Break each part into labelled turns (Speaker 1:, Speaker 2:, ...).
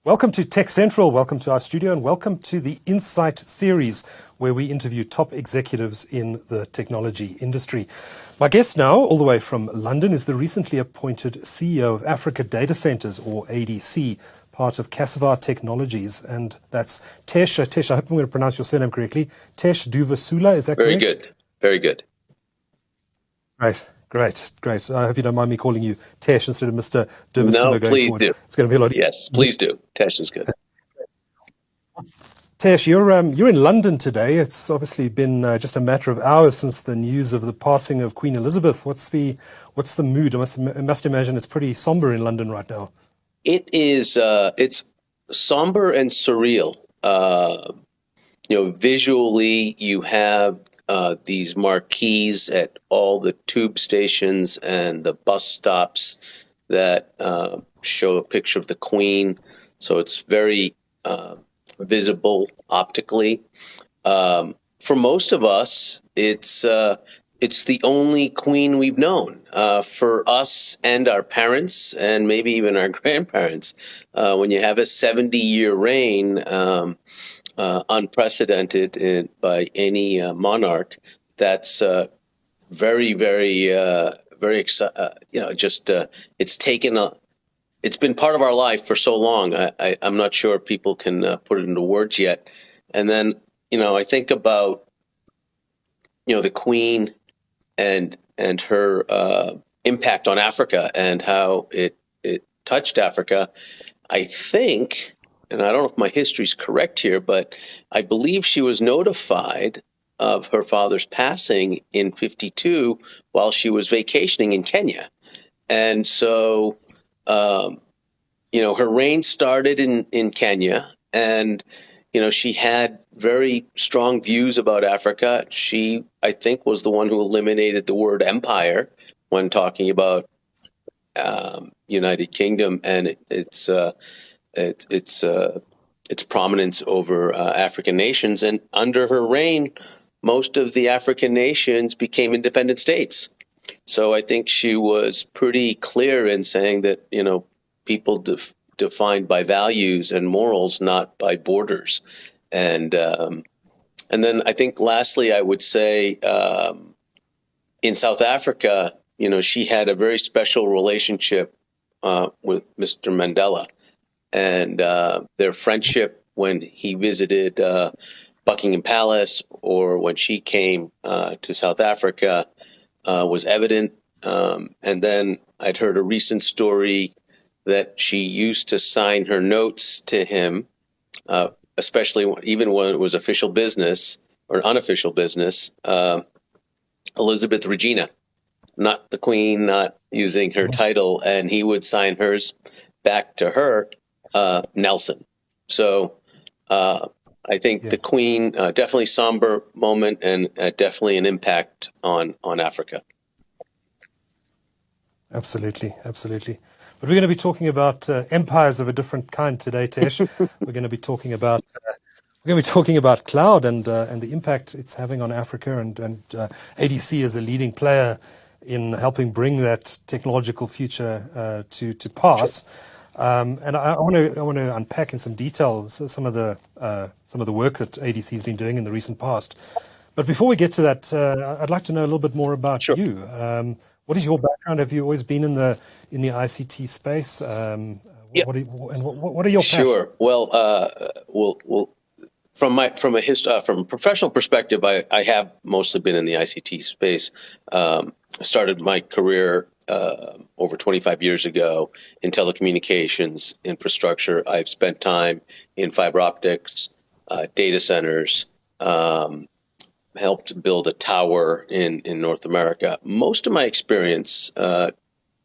Speaker 1: Welcome to TechCentral, welcome to our studio, and welcome to the Insight series, where we interview top executives in the technology industry. My guest now, all the way from London, is the recently appointed CEO of Africa Data Centers, or ADC, part of Cassava Technologies, and that's Tesh. Tesh, I hope I'm going to pronounce your surname correctly. Tesh Durvasula, is that correct?
Speaker 2: Very good. Very good.
Speaker 1: Great. I hope you don't mind me calling you Tesh instead of Mr. Durvasula
Speaker 2: No,
Speaker 1: going
Speaker 2: please
Speaker 1: forward.
Speaker 2: do.
Speaker 1: It's going to be a lot easier.
Speaker 2: Yes, please do. Tesh is good.
Speaker 1: Tesh, you're in London today. It's obviously been just a matter of hours since the news of the passing of Queen Elizabeth. What's the mood? I must imagine it's pretty somber in London right now.
Speaker 2: It is. It's somber and surreal. Visually, you have these marquees at all the tube stations and the bus stops that show a picture of the Queen. So it's very visible optically. For most of us, it's the only Queen we've known. For us and our parents, and maybe even our grandparents, when you have a 70-year reign, unprecedented by any monarch, that's very, very, very exciting. It's been part of our life for so long. I'm not sure people can put it into words yet. And then, I think about, the Queen and her impact on Africa and how it touched Africa. I think, and I don't know if my history's correct here, but I believe she was notified of her father's passing in 1952 while she was vacationing in Kenya. And so, her reign started in Kenya, and, she had very strong views about Africa. She, I think, was the one who eliminated the word empire when talking about United Kingdom and its prominence over African nations. And under her reign, most of the African nations became independent states. So I think she was pretty clear in saying that, people defined by values and morals, not by borders. And then I think lastly, I would say in South Africa, she had a very special relationship with Mr. Mandela. And their friendship when he visited Buckingham Palace or when she came to South Africa was evident. And then I'd heard a recent story that she used to sign her notes to him, especially even when it was official business or unofficial business, Elizabeth Regina, not the Queen, not using her title, and he would sign hers back to her, Nelson. So I think the Queen, definitely somber moment and definitely an impact on Africa.
Speaker 1: Absolutely. But we're going to be talking about empires of a different kind today, Tesh. We're going to be talking about cloud and the impact it's having on Africa, and ADC is a leading player in helping bring that technological future to pass. And I want to unpack in some detail some of the work that ADC has been doing in the recent past. But before we get to that, I'd like to know a little bit more about you. What is your background? Have you always been in the ICT space? What are your passions?
Speaker 2: Sure. Well, from a professional perspective, I have mostly been in the ICT space. I started my career over 25 years ago in telecommunications infrastructure. I've spent time in fiber optics, data centers, helped build a tower in North America. Most of my experience,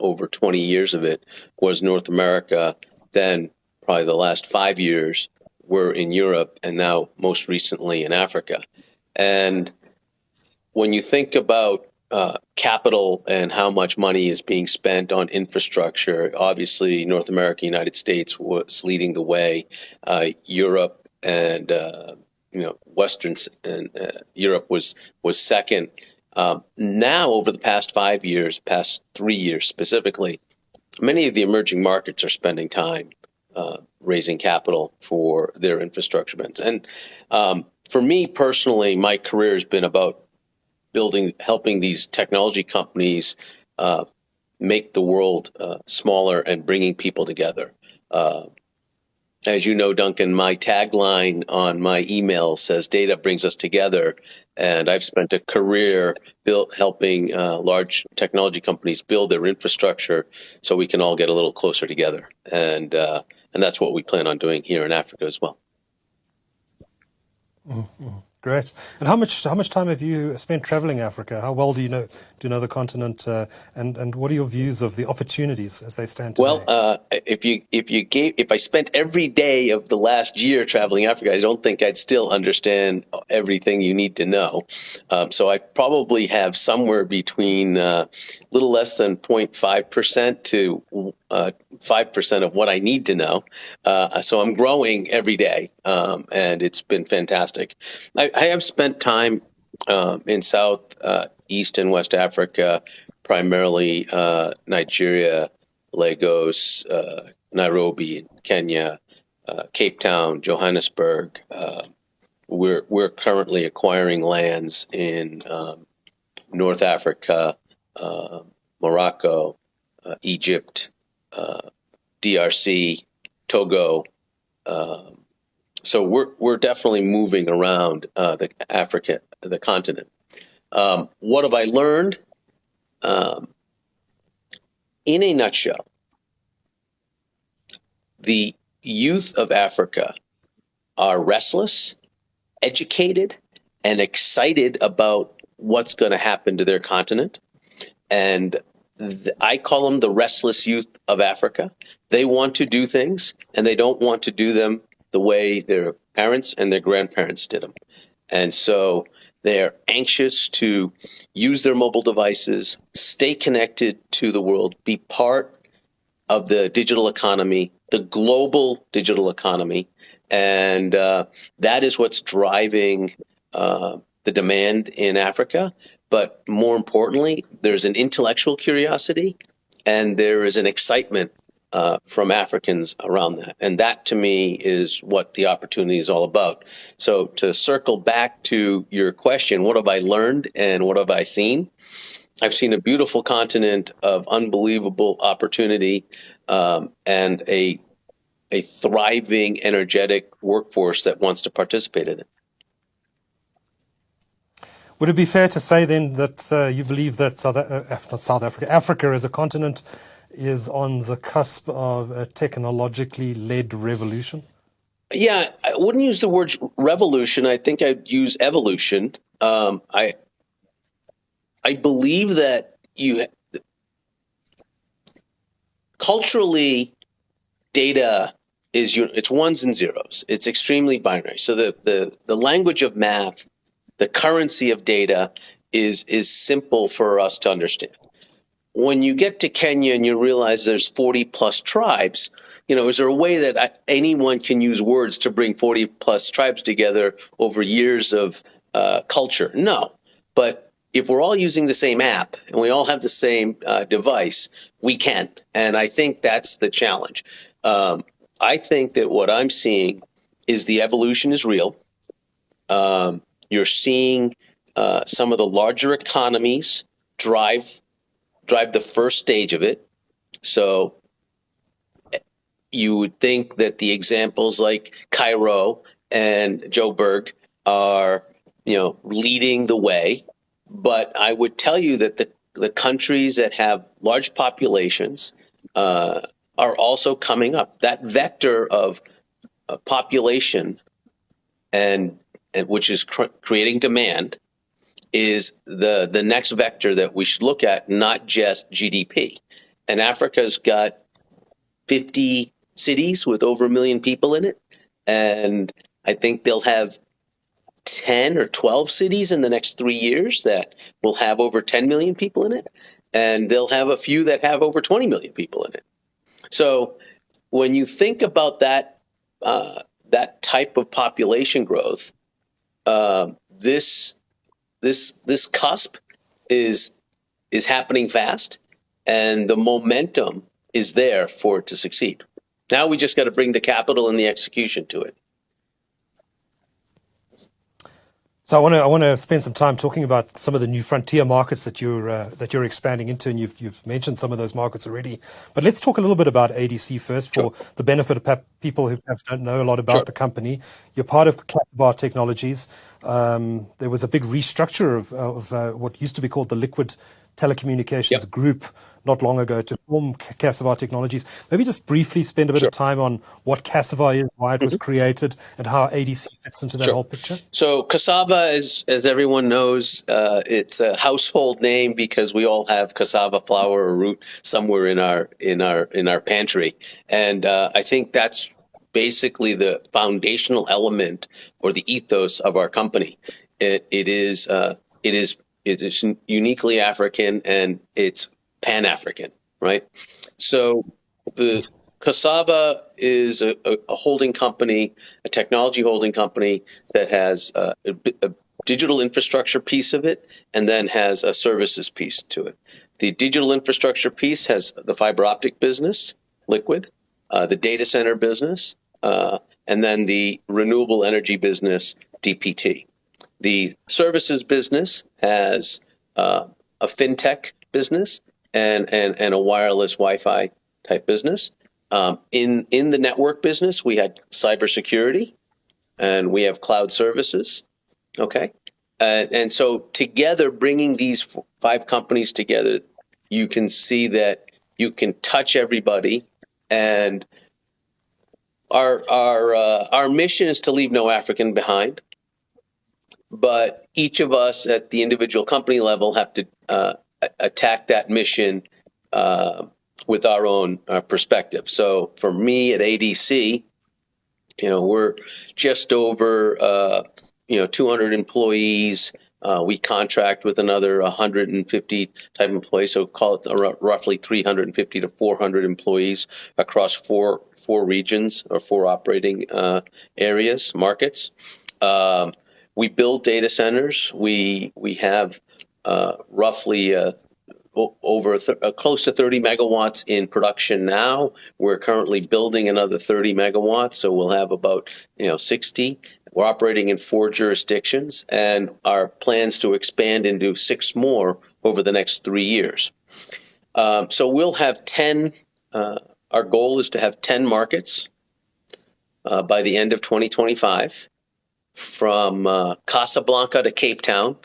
Speaker 2: over 20 years of it, was North America. Then probably the last 5 years were in Europe, and now most recently in Africa. And when you think about capital and how much money is being spent on infrastructure, obviously North America, United States was leading the way. Europe and Western and Europe was second. Now, over the past 5 years, past 3 years specifically, many of the emerging markets are spending time raising capital for their infrastructure events. And for me personally, my career has been about helping these technology companies make the world smaller and bringing people together. As you know, Duncan, my tagline on my email says data brings us together. And I've spent a career helping large technology companies build their infrastructure so we can all get a little closer together. And that's what we plan on doing here in Africa as well.
Speaker 1: Mm-hmm. Great. And how much time have you spent traveling Africa? How well do you know the continent? And what are your views of the opportunities as they stand today?
Speaker 2: Well, if I spent every day of the last year traveling Africa, I don't think I'd still understand everything you need to know. So I probably have somewhere between little less than 0.5% to 5% of what I need to know. So I'm growing every day, and it's been fantastic. I have spent time in South, East, and West Africa, primarily Nigeria, Lagos, Nairobi, Kenya, Cape Town, Johannesburg. We're currently acquiring lands in North Africa, Morocco, Egypt, DRC, Togo. So we're definitely moving around the continent. What have I learned? In a nutshell, the youth of Africa are restless, educated, and excited about what's going to happen to their continent. And I call them the restless youth of Africa. They want to do things, and they don't want to do them the way their parents and their grandparents did them. And so they're anxious to use their mobile devices, stay connected to the world, be part of the digital economy, the global digital economy. And that is what's driving the demand in Africa. But more importantly, there's an intellectual curiosity and there is an excitement from Africans around that. And that, to me, is what the opportunity is all about. So to circle back to your question, what have I learned and what have I seen? I've seen a beautiful continent of unbelievable opportunity and a thriving, energetic workforce that wants to participate in it.
Speaker 1: Would it be fair to say then that you believe that Africa as a continent is on the cusp of a technologically led revolution?
Speaker 2: Yeah, I wouldn't use the word revolution. I think I'd use evolution. I believe that culturally, data it's ones and zeros. It's extremely binary. So the language of math, the currency of data is simple for us to understand. When you get to Kenya and you realize there's 40 plus tribes, is there a way that anyone can use words to bring 40 plus tribes together over years of culture? No. But if we're all using the same app and we all have the same device, we can. And I think that's the challenge. I think that what I'm seeing is the evolution is real. You're seeing some of the larger economies drive the first stage of it. So you would think that the examples like Cairo and Joburg are, leading the way. But I would tell you that the countries that have large populations are also coming up. That vector of population and which is creating demand is the next vector that we should look at, not just GDP. And Africa's got 50 cities with over 1 million people in it. And I think they'll have 10 or 12 cities in the next 3 years that will have over 10 million people in it. And they'll have a few that have over 20 million people in it. So when you think about that type of population growth, this cusp is happening fast, and the momentum is there for it to succeed. Now we just got to bring the capital and the execution to it.
Speaker 1: So I want to spend some time talking about some of the new frontier markets that you're expanding into, and you've mentioned some of those markets already. But let's talk a little bit about ADC first, for the benefit of people who perhaps don't know a lot about the company. You're part of Cassava Technologies. There was a big restructure of what used to be called the Liquid Telecommunications Group not long ago to form Cassava Technologies. Maybe just briefly spend a bit of time on what Cassava is, why it was created, and how ADC fits into that whole picture.
Speaker 2: So Cassava, as everyone knows, it's a household name because we all have cassava flour or root somewhere in our pantry, and I think that's basically the foundational element or the ethos of our company. It is uniquely African, and it's Pan-African, right? So the Cassava is a holding company, a technology holding company that has a digital infrastructure piece of it, and then has a services piece to it. The digital infrastructure piece has the fiber optic business, Liquid, the data center business, and then the renewable energy business, DPT. The services business has a fintech business and a wireless Wi-Fi type business. In the network business, we had cybersecurity, and we have cloud services. Okay, and so together, bringing these 5 companies together, you can see that you can touch everybody. And our mission is to leave no African behind. But each of us at the individual company level have to attack that mission with our own perspective. So for me at ADC, we're just over 200 employees. We contract with another 150 type employees, so call it roughly 350 to 400 employees across four regions or 4 operating areas, markets. We build data centers. We have roughly over close to 30 megawatts in production now. We're currently building another 30 megawatts, so we'll have about 60. We're operating in 4 jurisdictions, and our plans to expand into 6 more over the next 3 years. So we'll have 10. Our goal is to have 10 markets by the end of 2025. From Casablanca to Cape Town,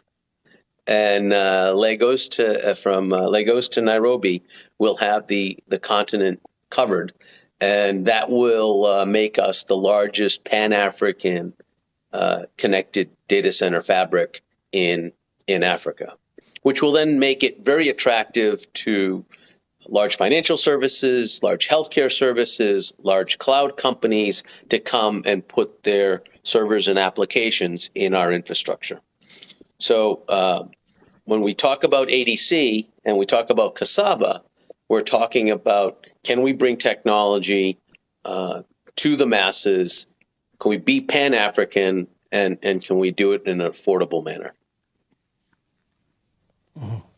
Speaker 2: and from Lagos to Nairobi, we'll have the continent covered, and that will make us the largest Pan-African connected data center fabric in Africa, which will then make it very attractive to large financial services, large healthcare services, large cloud companies to come and put their servers and applications in our infrastructure. So when we talk about ADC and we talk about Cassava, we're talking about, can we bring technology to the masses? Can we be Pan-African, and can we do it in an affordable manner?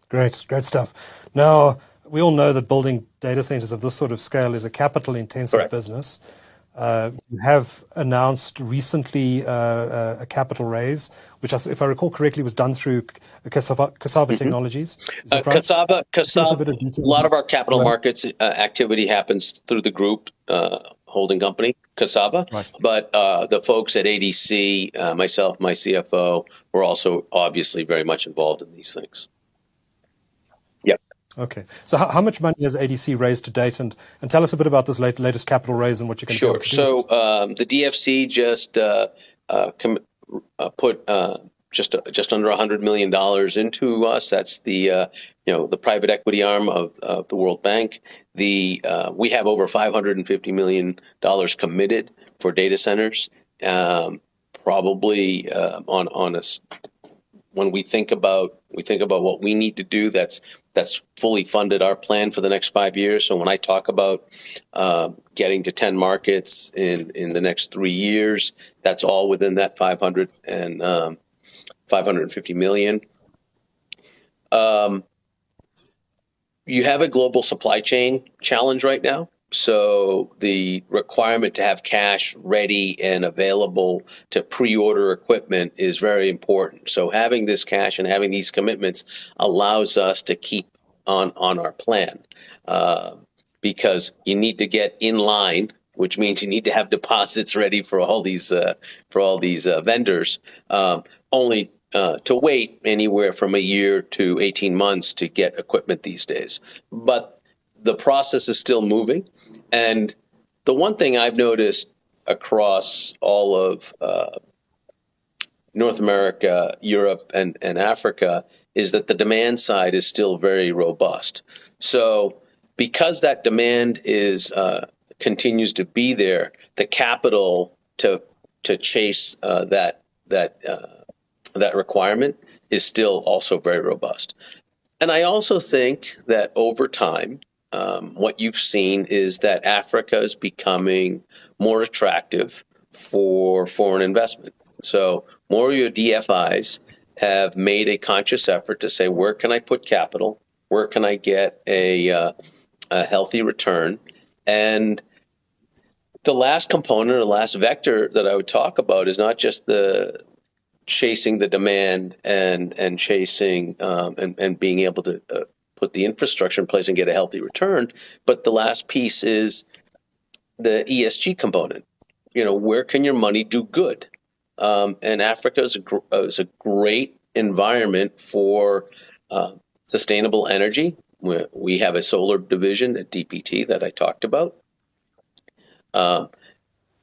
Speaker 1: Great stuff. Now, we all know that building data centers of this sort of scale is a capital-intensive business. You have announced recently a capital raise, which, if I recall correctly, was done through Cassava Technologies. Is that right?
Speaker 2: Cassava. A lot of our capital markets activity happens through the group holding company, Cassava. Right. But the folks at ADC, myself, my CFO, were also obviously very much involved in these things.
Speaker 1: Okay. So how much money has ADC raised to date? And tell us a bit about this latest capital raise and what you're going to be able to do.
Speaker 2: Sure. So the DFC just put just under $100 million into us. That's the private equity arm of the World Bank. We have over $550 million committed for data centers. Probably on us. When we think about what we need to do, that's fully funded our plan for the next 5 years. So when I talk about getting to 10 markets in the next 3 years, that's all within that 550 million. You have a global supply chain challenge right now. So the requirement to have cash ready and available to pre-order equipment is very important. So having this cash and having these commitments allows us to keep on our plan, because you need to get in line, which means you need to have deposits ready for all these vendors. Only to wait anywhere from a year to 18 months to get equipment these days, but the process is still moving. And the one thing I've noticed across all of North America, Europe, and Africa is that the demand side is still very robust. So because that demand is continues to be there, the capital to chase that requirement is still also very robust. And I also think that over time, what you've seen is that Africa is becoming more attractive for foreign investment. So more of your DFIs have made a conscious effort to say, where can I put capital? Where can I get a healthy return? And the last component or last vector that I would talk about is not just the chasing the demand and chasing and being able to put the infrastructure in place and get a healthy return. But the last piece is the ESG component. Where can your money do good? And Africa is a great environment for sustainable energy. We have a solar division at DPT that I talked about.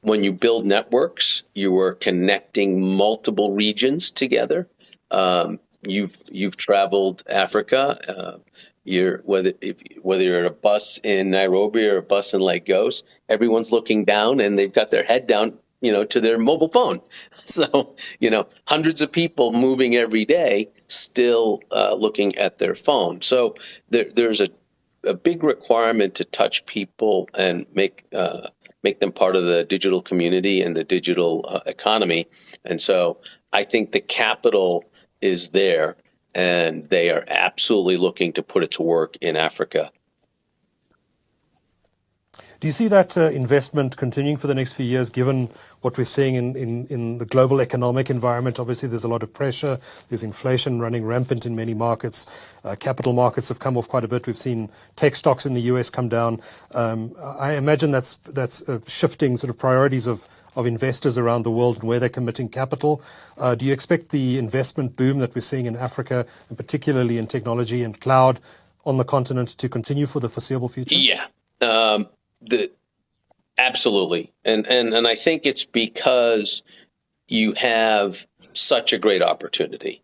Speaker 2: When you build networks, you are connecting multiple regions together. You've traveled Africa. Whether you're in a bus in Nairobi or a bus in Lagos, everyone's looking down and they've got their head down, to their mobile phone. So, hundreds of people moving every day, still looking at their phone. So there's a big requirement to touch people and make them part of the digital community and the digital economy. And so I think the capital is there, and they are absolutely looking to put it to work in Africa.
Speaker 1: Do you see that investment continuing for the next few years, given what we're seeing in the global economic environment? Obviously, there's a lot of pressure. There's inflation running rampant in many markets. Capital markets have come off quite a bit. We've seen tech stocks in the US come down. I imagine that's shifting sort of priorities of investors around the world and where they're committing capital. Do you expect the investment boom that we're seeing in Africa, and particularly in technology and cloud on the continent, to continue for the foreseeable future?
Speaker 2: Yeah. Absolutely. And I think it's because you have such a great opportunity.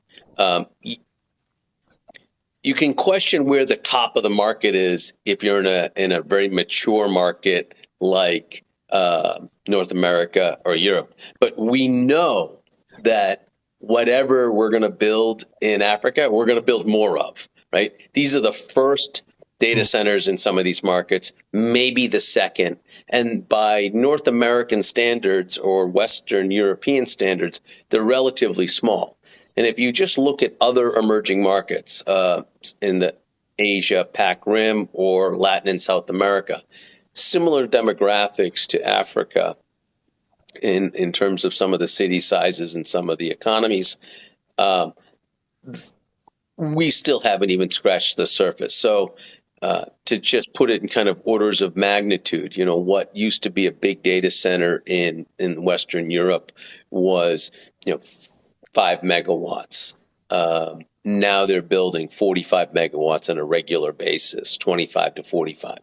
Speaker 2: You can question where the top of the market is if you're in a very mature market like North America or Europe. But we know that whatever we're going to build in Africa, we're going to build more of, right? These are the first data centers in some of these markets, maybe the second. And by North American standards or Western European standards, they're relatively small. And if you just look at other emerging markets in the Asia, Pac Rim, or Latin and South America, similar demographics to Africa in terms of some of the city sizes and some of the economies, we still haven't even scratched the surface. So to just put it in kind of orders of magnitude, what used to be a big data center in Western Europe was, 5 megawatts. Now they're building 45 megawatts on a regular basis, 25 to 45.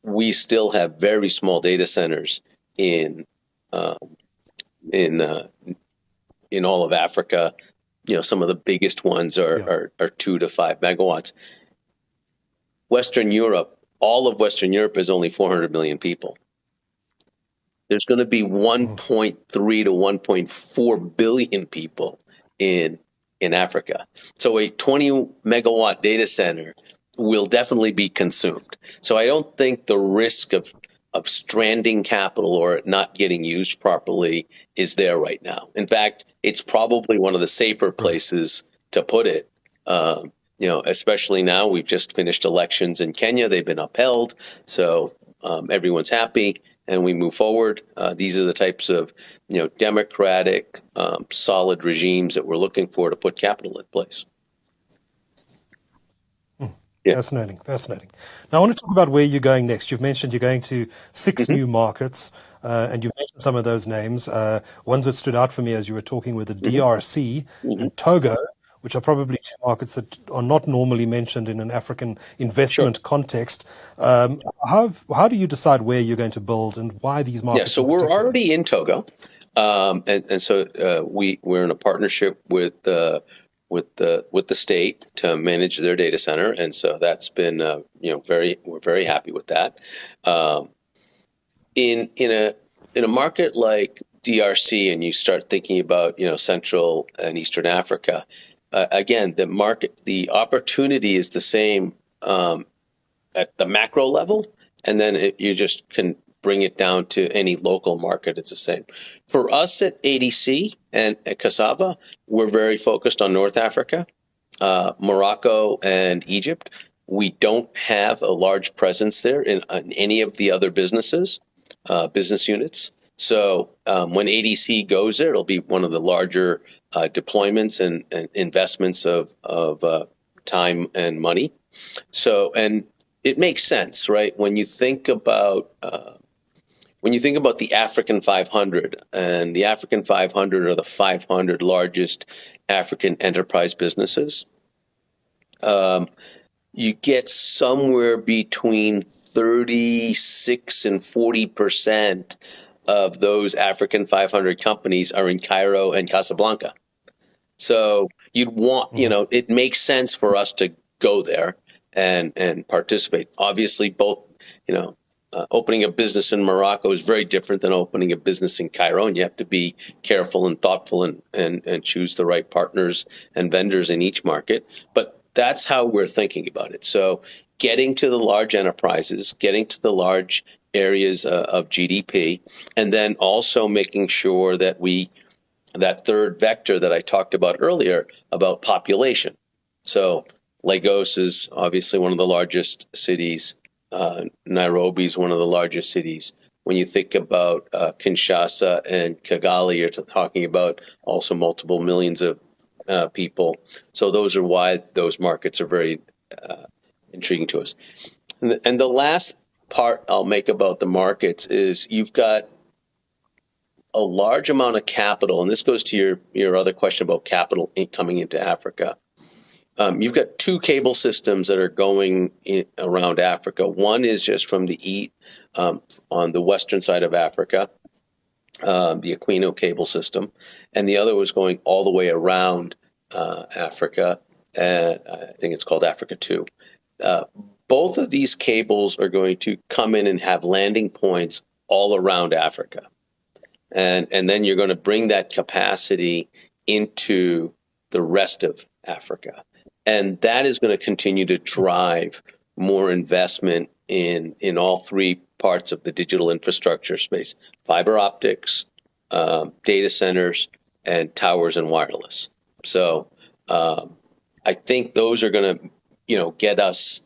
Speaker 2: We still have very small data centers in all of Africa. Some of the biggest ones are 2 to 5 megawatts. Western Europe, all of Western Europe is only 400 million people. There's going to be 1.3 to 1.4 billion people in Africa. So a 20 megawatt data center will definitely be consumed. So I don't think the risk of stranding capital or it not getting used properly is there right now. In fact, it's probably one of the safer places to put it. Especially now, we've just finished elections in Kenya. They've been upheld. So everyone's happy and we move forward. These are the types of democratic, solid regimes that we're looking for to put capital in place.
Speaker 1: Yeah. Fascinating. Now, I want to talk about where you're going next. You've mentioned you're going to 6 new markets, and you've mentioned some of those names. Ones that stood out for me as you were talking were the DRC and Togo, which are probably two markets that are not normally mentioned in an African investment context. How do you decide where you're going to build and why these markets?
Speaker 2: Yeah, so we're already in Togo, and so we're in a partnership with the state to manage their data center, and so that's been we're very happy with that. In a market like DRC, and you start thinking about Central and Eastern Africa, again, the opportunity is the same at the macro level, and then you just can bring it down to any local market. It's the same. For us at ADC and at Cassava, we're very focused on North Africa, Morocco, and Egypt. We don't have a large presence there in any of the other business units. So when ADC goes there, it'll be one of the larger deployments and investments of time and money. So, and it makes sense, right? When you think about the African 500, and the African 500 are the 500 largest African enterprise businesses, you get somewhere between 36 and 40% of those African 500 companies are in Cairo and Casablanca. So you'd want, it makes sense for us to go there and participate. Obviously, both, opening a business in Morocco is very different than opening a business in Cairo, and you have to be careful and thoughtful and choose the right partners and vendors in each market. But that's how we're thinking about it. So getting to the large enterprises, getting to the large areas of GDP, and then also making sure that that third vector that I talked about earlier about population. So Lagos is obviously one of the largest cities. Nairobi is one of the largest cities. When you think about Kinshasa and Kigali, you're talking about also multiple millions of people. So those are why those markets are very intriguing to us. And the last part I'll make about the markets is you've got a large amount of capital, and this goes to your other question about capital coming into Africa. You've got two cable systems that are going around Africa. One is just from the east, on the western side of Africa, the Aquino cable system, and the other was going all the way around Africa, and I think it's called Africa 2. Both of these cables are going to come in and have landing points all around Africa. And then you're going to bring that capacity into the rest of Africa. And that is going to continue to drive more investment in all three parts of the digital infrastructure space: fiber optics, data centers, and towers and wireless. So I think those are going to, get us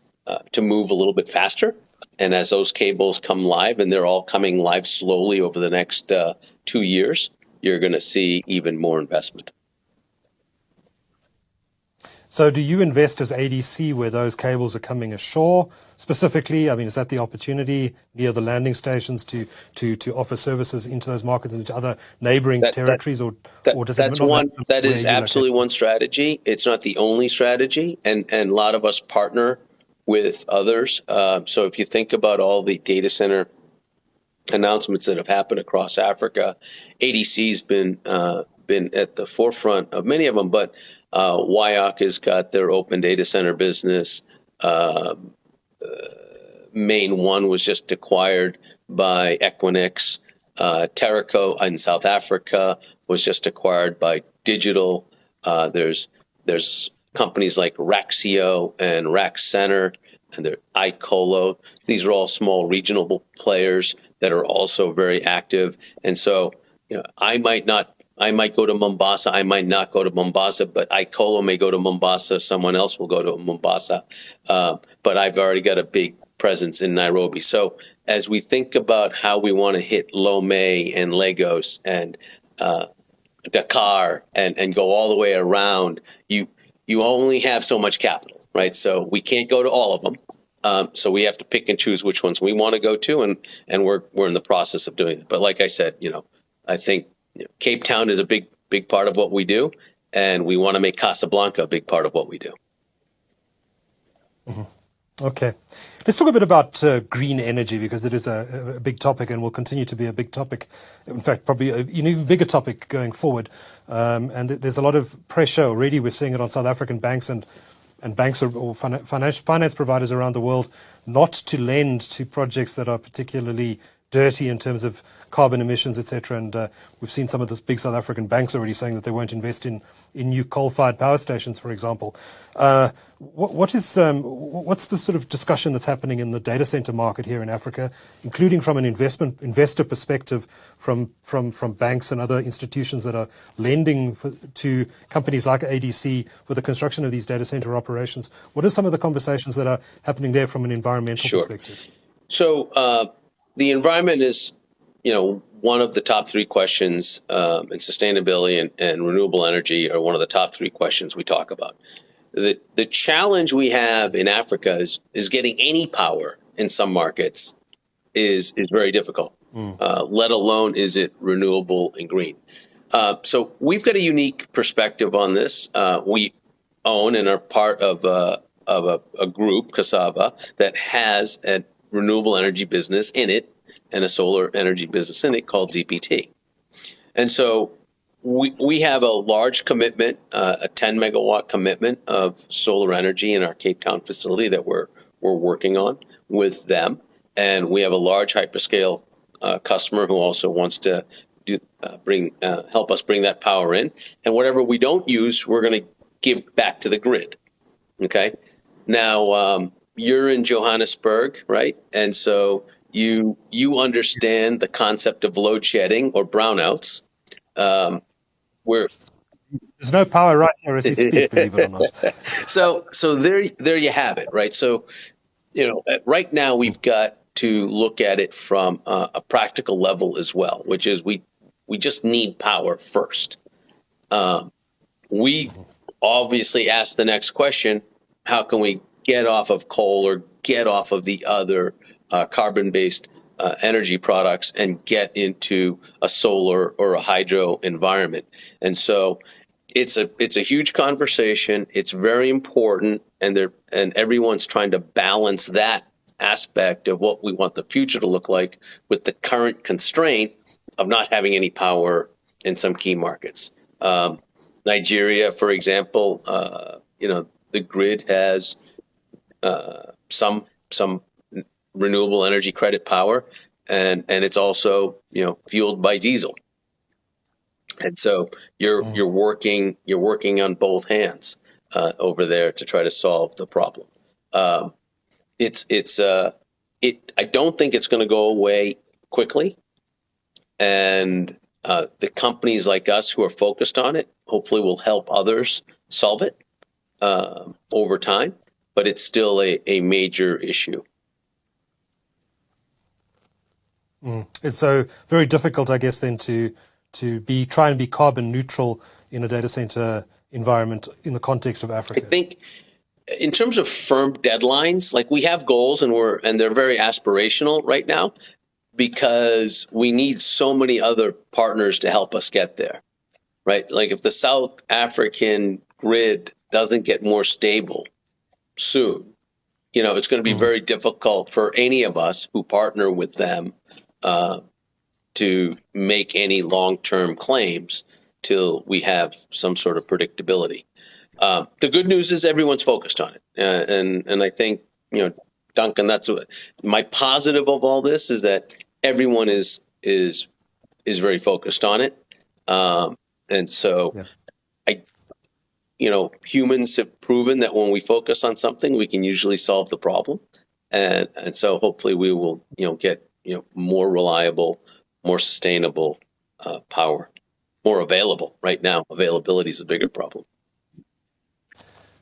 Speaker 2: to move a little bit faster. And as those cables come live, and they're all coming live slowly over the next 2 years, you're going to see even more investment.
Speaker 1: So do you invest as ADC where those cables are coming ashore specifically? I mean, is that the opportunity near the landing stations to offer services into those markets and into other neighboring territories? Or does
Speaker 2: that's one that is absolutely one strategy. It's not the only strategy. And a lot of us partner with others. So if you think about all the data center announcements that have happened across Africa, ADC's been at the forefront of many of them, but WIOC has got their open data center business. Main One was just acquired by Equinix. Terraco in South Africa was just acquired by Digital. There's companies like Raxio and Rax Center and their iColo. These are all small regional players that are also very active. And so, I might go to Mombasa. I might not go to Mombasa, but iColo may go to Mombasa. Someone else will go to Mombasa. But I've already got a big presence in Nairobi. So as we think about how we want to hit Lomé and Lagos and Dakar and go all the way around, you only have so much capital, right? So we can't go to all of them. So we have to pick and choose which ones we want to go to, and we're in the process of doing it. But like I said, I think Cape Town is a big part of what we do, and we want to make Casablanca a big part of what we do.
Speaker 1: Mm-hmm. Okay. Let's talk a bit about green energy, because it is a big topic and will continue to be a big topic. In fact, probably an even bigger topic going forward. And there's a lot of pressure already. We're seeing it on South African banks and banks or finance providers around the world not to lend to projects that are particularly dirty in terms of carbon emissions, etc. And we've seen some of the big South African banks already saying that they won't invest in new coal-fired power stations, for example. What's the sort of discussion that's happening in the data center market here in Africa, including from an investor perspective, from banks and other institutions that are lending to companies like ADC for the construction of these data center operations? What are some of the conversations that are happening there from an environmental perspective?
Speaker 2: So the environment is, one of the top three questions, and sustainability and renewable energy are one of the top three questions we talk about. The challenge we have in Africa is getting any power in some markets is very difficult, let alone is it renewable and green. So we've got a unique perspective on this. We own and are part of a group, Cassava, that has a renewable energy business in it and a solar energy business in it called DPT. And so we have a large commitment, a 10 megawatt commitment of solar energy in our Cape Town facility that we're working on with them. And we have a large hyperscale customer who also wants to help us bring that power in. And whatever we don't use, we're going to give back to the grid. Okay. Now, you're in Johannesburg, right? And so you understand the concept of load shedding or brownouts.
Speaker 1: There's no power right here as we speak, believe it or not.
Speaker 2: So there you have it, right? So, right now we've got to look at it from a practical level as well, which is we just need power first. We obviously ask the next question: how can we get off of coal or get off of the other carbon-based energy products and get into a solar or a hydro environment? And so it's a huge conversation. It's very important, and everyone's trying to balance that aspect of what we want the future to look like with the current constraint of not having any power in some key markets. Nigeria, for example, the grid has some renewable energy credit power, and it's also fueled by diesel. And so you're working on both hands over there to try to solve the problem. I don't think it's going to go away quickly, and the companies like us who are focused on it hopefully will help others solve it over time. But it's still a major issue.
Speaker 1: It's so very difficult, I guess, then to try and be carbon neutral in a data center environment in the context of Africa.
Speaker 2: I think in terms of firm deadlines, like we have goals and they're very aspirational right now because we need so many other partners to help us get there, right? Like if the South African grid doesn't get more stable soon, it's going to be very difficult for any of us who partner with them to make any long-term claims till we have some sort of predictability. The good news is everyone's focused on it, and I think Duncan, that's my positive of all this is that everyone is very focused on it, and so. Yeah. Humans have proven that when we focus on something, we can usually solve the problem. And so hopefully we will, get, more reliable, more sustainable power, more available. Right now, availability is a bigger problem.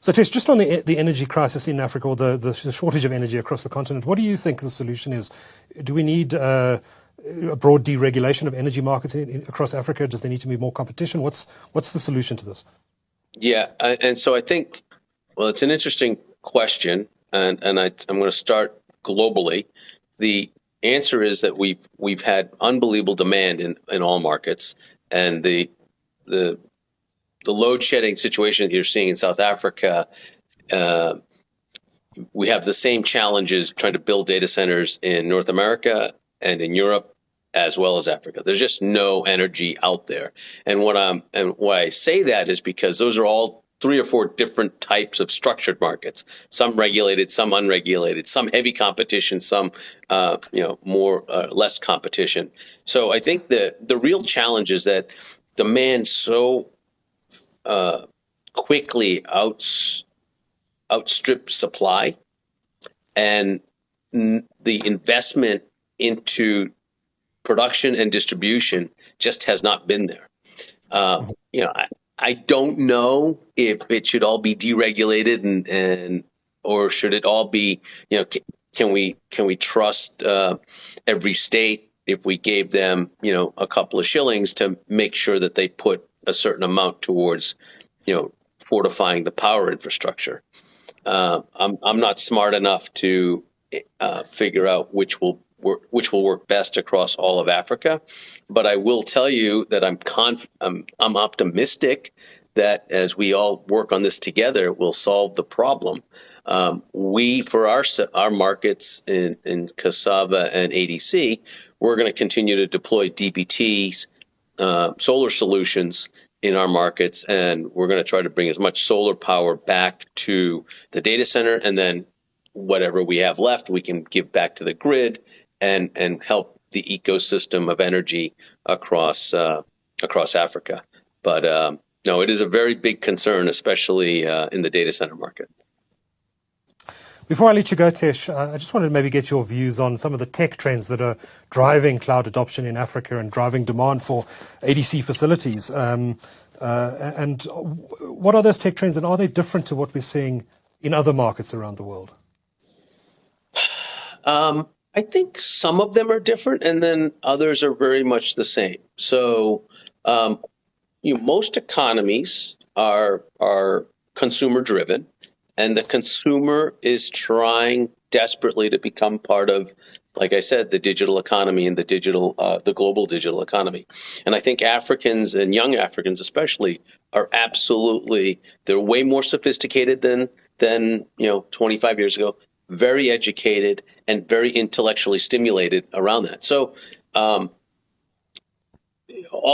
Speaker 1: So, Tesh, just on the energy crisis in Africa, or the shortage of energy across the continent, what do you think the solution is? Do we need a broad deregulation of energy markets across Africa? Does there need to be more competition? What's the solution to this?
Speaker 2: Yeah, and so I think, well, it's an interesting question, and I'm going to start globally. The answer is that we've had unbelievable demand in all markets, and the load shedding situation that you're seeing in South Africa, we have the same challenges trying to build data centers in North America and in Europe as well as Africa. There's just no energy out there. And why I say that is because those are all 3 or 4 different types of structured markets, some regulated, some unregulated, some heavy competition, some more less competition. So I think the real challenge is that demand so quickly outstrips supply, and the investment into production and distribution just has not been there. I don't know if it should all be deregulated and or should it all be, can we trust every state if we gave them, a couple of shillings to make sure that they put a certain amount towards, fortifying the power infrastructure. I'm not smart enough to figure out which will work best across all of Africa, but I will tell you that I'm optimistic that as we all work on this together, we'll solve the problem. For our markets in Cassava and ADC, we're going to continue to deploy DBTs, solar solutions in our markets, and we're going to try to bring as much solar power back to the data center, and then whatever we have left, we can give back to the grid and help the ecosystem of energy across Africa. But no, it is a very big concern, especially in the data center market.
Speaker 1: Before I let you go, Tesh, I just wanted to maybe get your views on some of the tech trends that are driving cloud adoption in Africa and driving demand for ADC facilities. And what are those tech trends, and are they different to what we're seeing in other markets around the world?
Speaker 2: I think some of them are different, and then others are very much the same. So, most economies are consumer driven, and the consumer is trying desperately to become part of, like I said, the digital economy and the global digital economy. And I think Africans, and young Africans especially, are they're way more sophisticated than 25 years ago, very educated and very intellectually stimulated around that. So all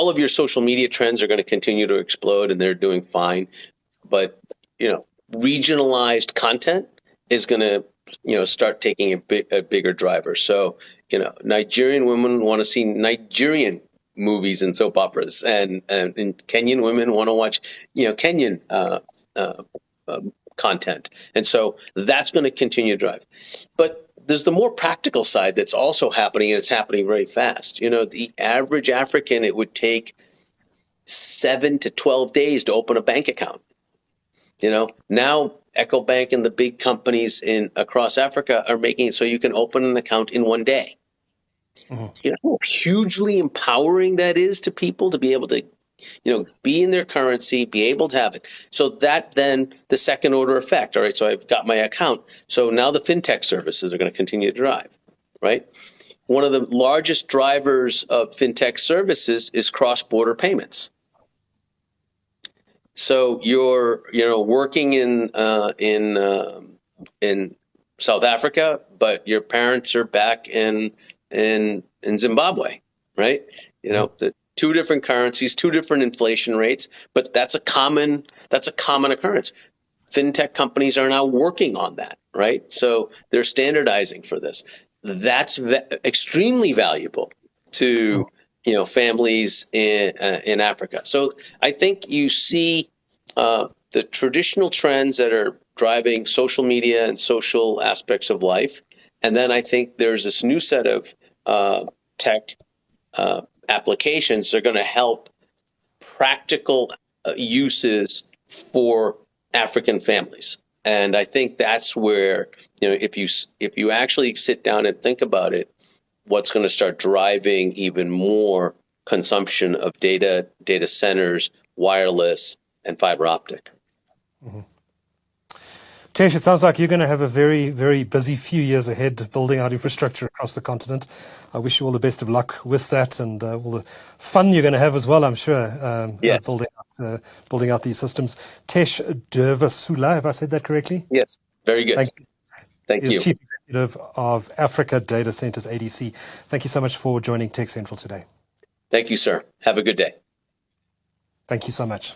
Speaker 2: of your social media trends are going to continue to explode, and they're doing fine. But regionalized content is going to start taking a bigger driver. So Nigerian women want to see Nigerian movies and soap operas, and Kenyan women want to watch Kenyan content, and so that's going to continue to drive. But there's the more practical side that's also happening, and it's happening very fast. The average African, it would take 7 to 12 days to open a bank account. Now EcoBank and the big companies across Africa are making it so you can open an account in 1 day. Mm-hmm. How hugely empowering that is to people to be able to, be in their currency, be able to have it. So that then the second order effect. All right, so I've got my account. So now the fintech services are going to continue to drive, right? One of the largest drivers of fintech services is cross-border payments. So you're, working in South Africa, but your parents are back in Zimbabwe, right? The 2 different currencies, 2 different inflation rates, but that's a common occurrence. Fintech companies are now working on that, right? So they're standardizing for this. That's extremely valuable to families in Africa. So I think you see the traditional trends that are driving social media and social aspects of life, and then I think there's this new set of tech applications that are going to help practical uses for African families. And I think that's where, if you actually sit down and think about it, what's going to start driving even more consumption of data centers, wireless, and fiber optic.
Speaker 1: Mm-hmm. Tesh, it sounds like you're going to have a very, very busy few years ahead building out infrastructure across the continent. I wish you all the best of luck with that and all the fun you're going to have as well, I'm sure,
Speaker 2: Yes.
Speaker 1: building out these systems. Tesh Durvasula, have I said that correctly?
Speaker 2: Yes. Very good.
Speaker 1: Thank you.
Speaker 2: Thank you.
Speaker 1: Chief Executive of Africa Data Centers, ADC. Thank you so much for joining TechCentral today.
Speaker 2: Thank you, sir. Have a good day.
Speaker 1: Thank you so much.